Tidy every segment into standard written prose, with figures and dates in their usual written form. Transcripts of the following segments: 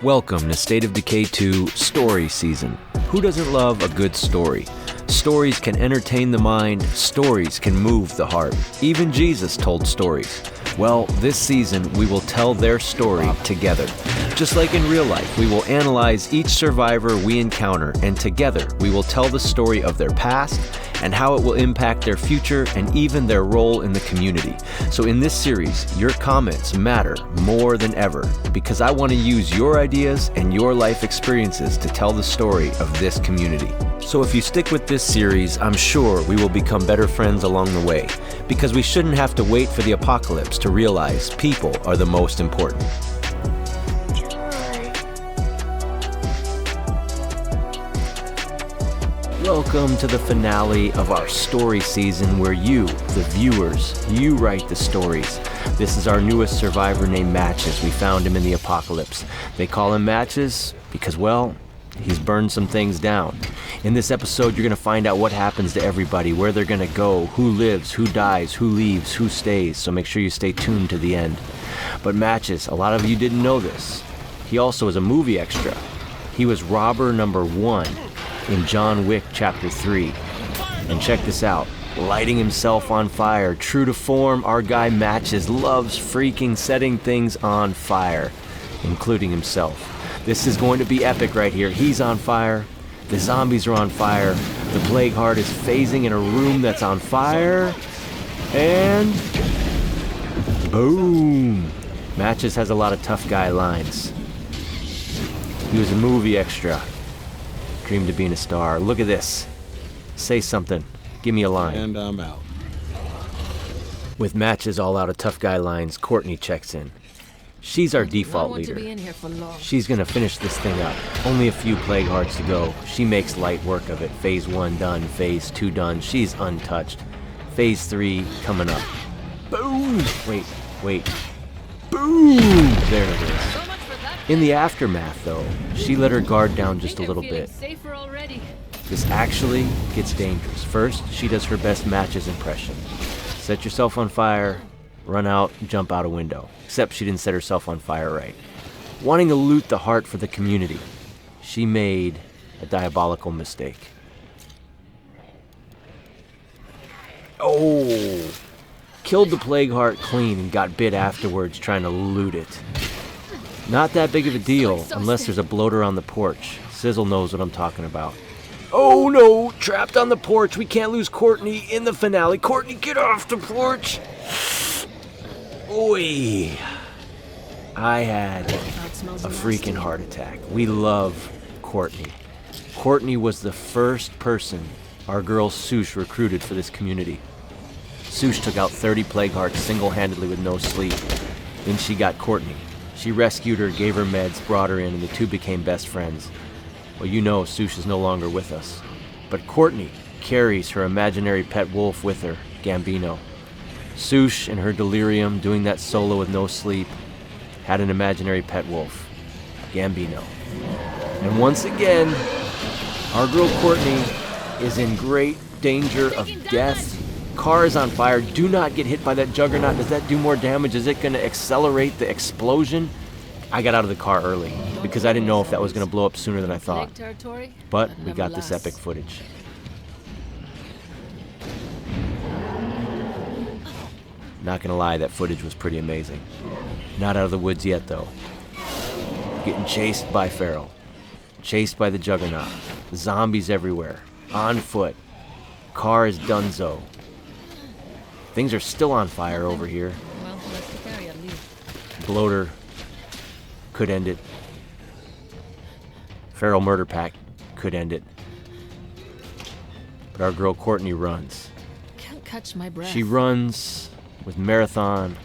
Welcome to State of Decay 2 Story Season. Who doesn't love a good story? Stories can entertain the mind, stories can move the heart. Even Jesus told stories. Well, this season we will tell their story together. Just like in real life, we will analyze each survivor we encounter, and together we will tell the story of their past and how it will impact their future and even their role in the community. So in this series, your comments matter more than ever because I want to use your ideas and your life experiences to tell the story of this community. So if you stick with this series, I'm sure we will become better friends along the way because we shouldn't have to wait for the apocalypse to realize people are the most important. Welcome to the finale of our story season where you, the viewers, you write the stories. This is our newest survivor named Matches. We found him in the apocalypse. They call him Matches because, well, he's burned some things down. In this episode, you're going to find out what happens to everybody, where they're going to go, who lives, who dies, who leaves, who stays. So make sure you stay tuned to the end. But Matches, a lot of you didn't know this. He also is a movie extra. He was robber number 1 in John Wick Chapter 3. And check this out. Lighting himself on fire. True to form, our guy Matches loves freaking setting things on fire, including himself. This is going to be epic right here. He's on fire. The zombies are on fire. The plague heart is phasing in a room that's on fire. And boom. Matches has a lot of tough guy lines. He was a movie extra. Dreamed of being a star. Look at this. Say something. Give me a line. And I'm out. With Matches all out of tough guy lines, Courtney checks in. She's our default leader. She's gonna finish this thing up. Only a few plague hearts to go. She makes light work of it. Phase 1 done. Phase 2 done. She's untouched. Phase 3 coming up. Boom! Wait. Boom! There it is. In the aftermath, though, she let her guard down just a little bit. This actually gets dangerous. First, she does her best Matches impression. Set yourself on fire, run out, jump out a window. Except she didn't set herself on fire right. Wanting to loot the heart for the community, she made a diabolical mistake. Oh! Killed the plague heart clean and got bit afterwards trying to loot it. Not that big of a deal unless there's a bloater on the porch. Sizzle knows what I'm talking about. Oh no! Trapped on the porch. We can't lose Courtney in the finale. Courtney, get off the porch! Oi! I had a freaking heart attack. We love Courtney. Courtney was the first person our girl Sush recruited for this community. Sush took out 30 plague hearts single-handedly with no sleep. Then she got Courtney. She rescued her, gave her meds, brought her in, and the two became best friends. Well, you know Sush is no longer with us. But Courtney carries her imaginary pet wolf with her, Gambino. Sush, in her delirium, doing that solo with no sleep, had an imaginary pet wolf, Gambino. And once again, our girl Courtney is in great danger of death. Car is on fire. Do not get hit by that juggernaut. Does that do more damage? Is it going to accelerate the explosion? I got out of the car early because I didn't know if that was going to blow up sooner than I thought. But we got this epic footage. Not gonna lie, that footage was pretty amazing. Not out of the woods yet, though. Getting chased by Feral. Chased by the Juggernaut. Zombies everywhere. On foot. Car is donezo. Things are still on fire over here. Bloater could end it. Feral Murder Pack could end it. But our girl Courtney runs. Can't catch my breath. She runs with Marathon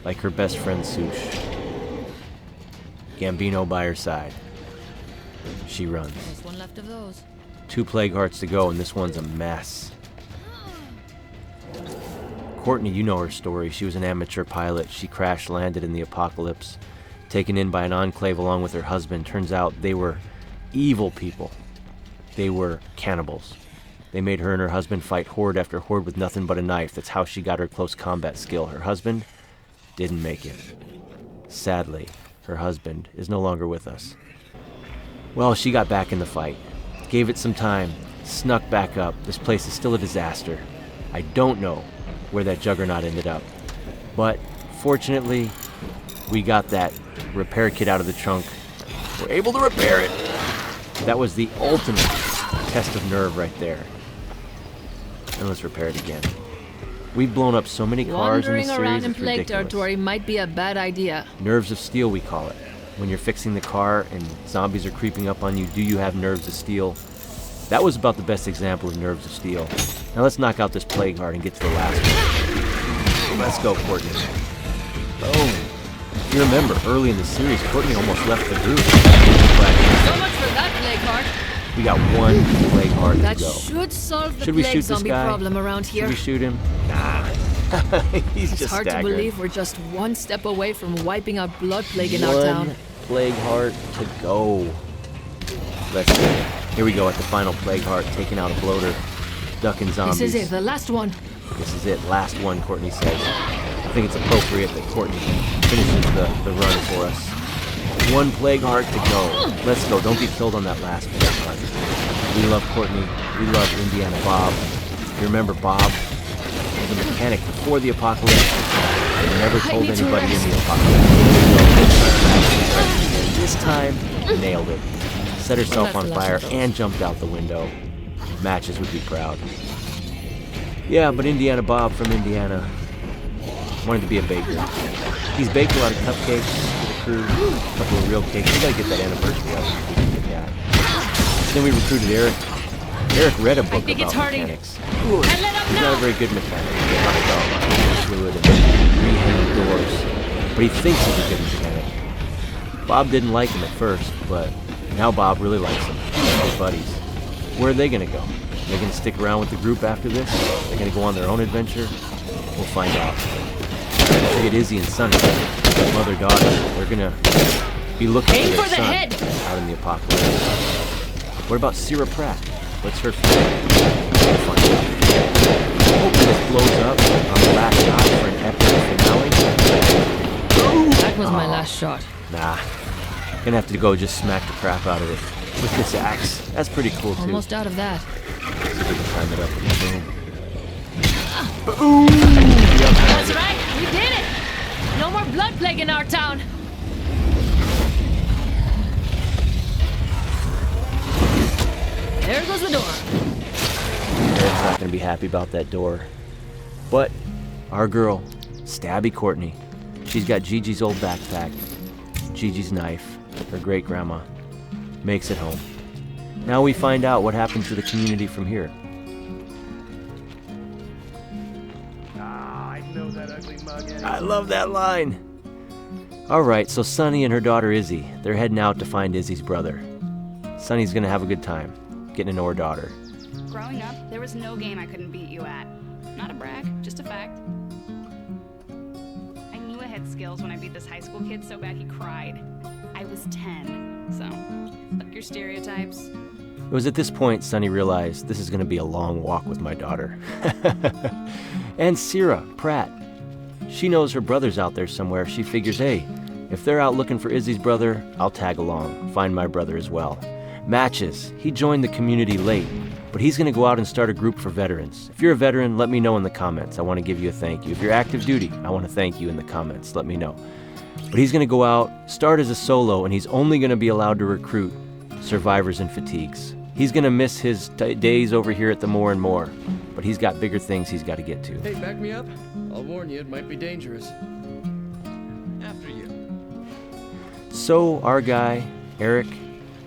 like her best friend Sush. Gambino by her side. She runs. There's one left of those. 2 plague hearts to go, and this one's a mess. Courtney, you know her story. She was an amateur pilot. She crash-landed in the apocalypse, taken in by an enclave along with her husband. Turns out they were evil people. They were cannibals. They made her and her husband fight horde after horde with nothing but a knife. That's how she got her close combat skill. Her husband didn't make it. Sadly, her husband, is no longer with us. Well, she got back in the fight. Gave it some time. Snuck back up. This place is still a disaster. I don't know where that juggernaut ended up. But fortunately, we got that repair kit out of the trunk. We're able to repair it. That was the ultimate test of nerve right there. And let's repair it again. We've blown up so many cars in this Wandering around series, in it's plague ridiculous. territory might be a bad idea. Nerves of steel, we call it. When you're fixing the car and zombies are creeping up on you, do you have nerves of steel? That was about the best example of nerves of steel. Now let's knock out this plague heart and get to the last one. Let's go, Courtney. Oh, if you remember, early in the series, Courtney almost left the group. So much for that plague heart. We got one plague heart That to go. should solve the Should we plague shoot this zombie guy? problem around here. Should we shoot him? Nah. He's It's just hard to staggering. believe we're just one step away from wiping out blood plague in our town. One plague heart to go. Let's go. Here we go at the final plague heart, taking out a bloater, ducking zombies. This is it, the last one. This is it, last one, Courtney says. I think it's appropriate that Courtney finishes the run for us. One plague heart to go. Let's go. Don't be killed on that last plague heart. We love Courtney. We love Indiana Bob. You remember Bob? The mechanic before the apocalypse. He never told need to anybody in rest. the apocalypse. This time, nailed it. Set herself Well, on that's the fire last of those. and jumped out the window. Matches would be proud. Yeah, but Indiana Bob from Indiana wanted to be a baker. He's baked a lot of cupcakes for the crew, a couple of real cakes. We gotta get that anniversary up. Yeah. Then we recruited Eric. Eric read a book think about it's hurting. mechanics. And let up He's now. not a very good mechanic. He knows about fluid and three-handed doors. But he thinks he's a good mechanic. Bob didn't like him at first, but now Bob really likes him. They're good buddies. Where are they gonna go? Are they gonna stick around with the group after this? Are they gonna go on their own adventure? We'll find out. Don't forget Izzy and Sonny, mother-daughter. They're gonna be looking Aim for their for the son head. out in the apocalypse. What about Sierra Pratt? What's her fate? We'll find out. Hoping this blows up on the last shot for an epic finale. That was my last shot. Nah. Gonna have to go just smack the crap out of it with this axe. That's pretty cool too. Almost out of that. See if we can time it up with the boom. That's right, we did it! No more blood plague in our town. There goes the door. Eric's not gonna be happy about that door. But our girl, Stabby Courtney, she's got Gigi's old backpack, Gigi's knife, her great grandma, makes it home. Now we find out what happened to the community from here. I know that ugly mug. I love that line. All right, so Sonny and her daughter Izzy, they're heading out to find Izzy's brother. Sonny's gonna have a good time, getting to know her daughter. Growing up, there was no game I couldn't beat you at. Not a brag, just a fact. I knew I had skills when I beat this high school kid so bad he cried. I was 10, so fuck your stereotypes. It was at this point Sonny realized this is gonna be a long walk with my daughter. And Sierra Pratt. She knows her brother's out there somewhere. She figures, hey, if they're out looking for Izzy's brother, I'll tag along, find my brother as well. Matches. He joined the community late, but he's going to go out and start a group for veterans. If you're a veteran, let me know in the comments. I want to give you a thank you. If you're active duty, I want to thank you in the comments. Let me know. But he's going to go out, start as a solo, and he's only going to be allowed to recruit survivors and fatigues. He's going to miss his days over here at the More and More, but he's got bigger things he's got to get to. Hey, back me up. I'll warn you, it might be dangerous. After you. So our guy, Eric,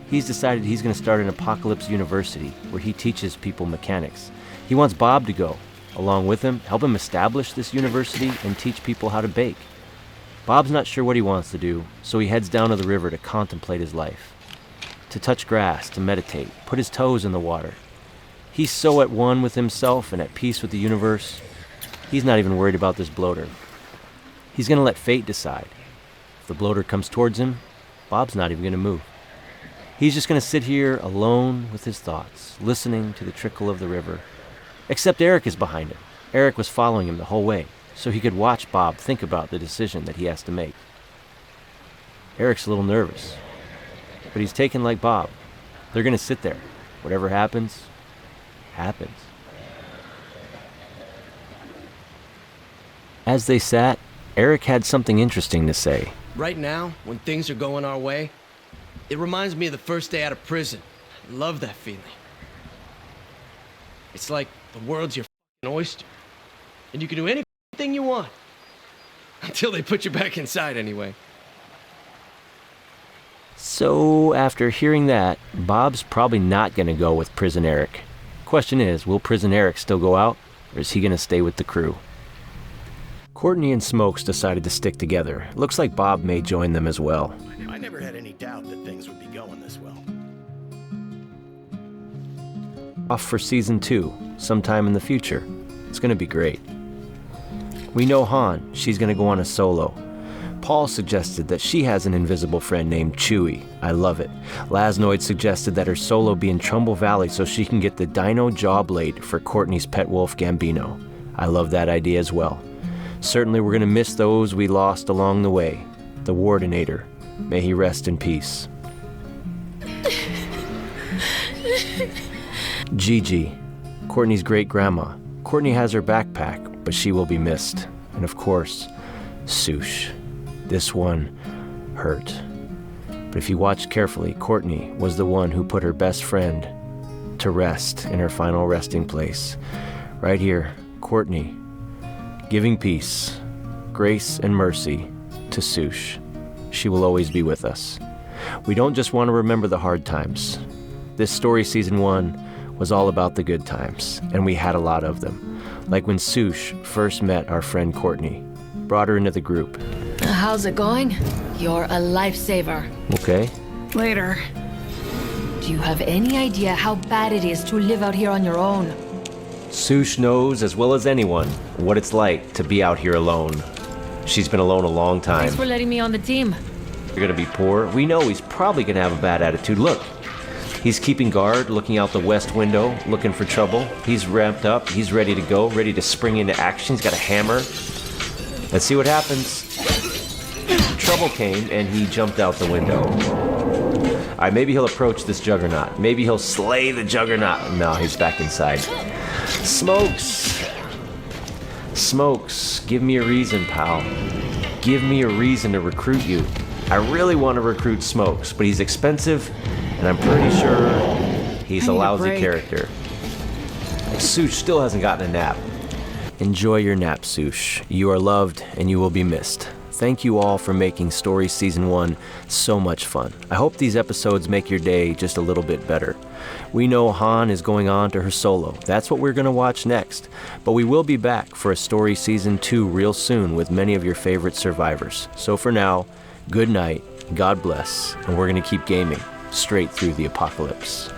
he's decided he's going to start an Apocalypse University where he teaches people mechanics. He wants Bob to go along with him, help him establish this university and teach people how to bake. Bob's not sure what he wants to do, so he heads down to the river to contemplate his life, to touch grass, to meditate, put his toes in the water. He's so at one with himself and at peace with the universe, he's not even worried about this bloater. He's going to let fate decide. If the bloater comes towards him, Bob's not even going to move. He's just going to sit here alone with his thoughts, listening to the trickle of the river. Except Eric is behind him. Eric was following him the whole way, so he could watch Bob think about the decision that he has to make. Eric's a little nervous, but he's taken like Bob. They're gonna sit there. Whatever happens, happens. As they sat, Eric had something interesting to say. Right now, when things are going our way, it reminds me of the first day out of prison. I love that feeling. It's like the world's your f***ing oyster, and you can do anything you want. Until they put you back inside anyway. So, after hearing that, Bob's probably not gonna go with Prison Eric. Question is, will Prison Eric still go out, or is he gonna stay with the crew? Courtney and Smokes decided to stick together. Looks like Bob may join them as well. I never had any doubt that things would be going this well. Off for season 2, sometime in the future. It's gonna be great. We know Han, she's gonna go on a solo. Paul suggested that she has an invisible friend named Chewie. I love it. Lasnoid suggested that her solo be in Trumbull Valley so she can get the Dino Jaw Blade for Courtney's pet wolf Gambino. I love that idea as well. Certainly we're gonna miss those we lost along the way. The Wardenator. May he rest in peace. Gigi, Courtney's great-grandma. Courtney has her backpack, but she will be missed. And of course, Sush. This one hurt. But if you watch carefully, Courtney was the one who put her best friend to rest in her final resting place. Right here, Courtney, giving peace, grace, and mercy to Sush. She will always be with us. We don't just want to remember the hard times. This story, season 1, was all about the good times, and we had a lot of them. Like when Sush first met our friend Courtney, brought her into the group. How's it going? You're a lifesaver. Okay. Later. Do you have any idea how bad it is to live out here on your own? Sush knows as well as anyone what it's like to be out here alone. She's been alone a long time. Thanks for letting me on the team. You're gonna be poor. We know he's probably gonna have a bad attitude. Look, he's keeping guard, looking out the west window, looking for trouble. He's ramped up, he's ready to go, ready to spring into action. He's got a hammer. Let's see what happens. Trouble came and he jumped out the window. All right, maybe he'll approach this juggernaut. Maybe he'll slay the juggernaut. No, he's back inside. Smokes. Smokes, give me a reason, pal. Give me a reason to recruit you. I really want to recruit Smokes, but he's expensive, and I'm pretty sure he's a lousy character. Sush still hasn't gotten a nap. Enjoy your nap, Sush. You are loved, and you will be missed. Thank you all for making Story Season 1 so much fun. I hope these episodes make your day just a little bit better. We know Han is going on to her solo. That's what we're going to watch next. But we will be back for a Story Season 2 real soon with many of your favorite survivors. So for now, good night, God bless, and we're going to keep gaming straight through the apocalypse.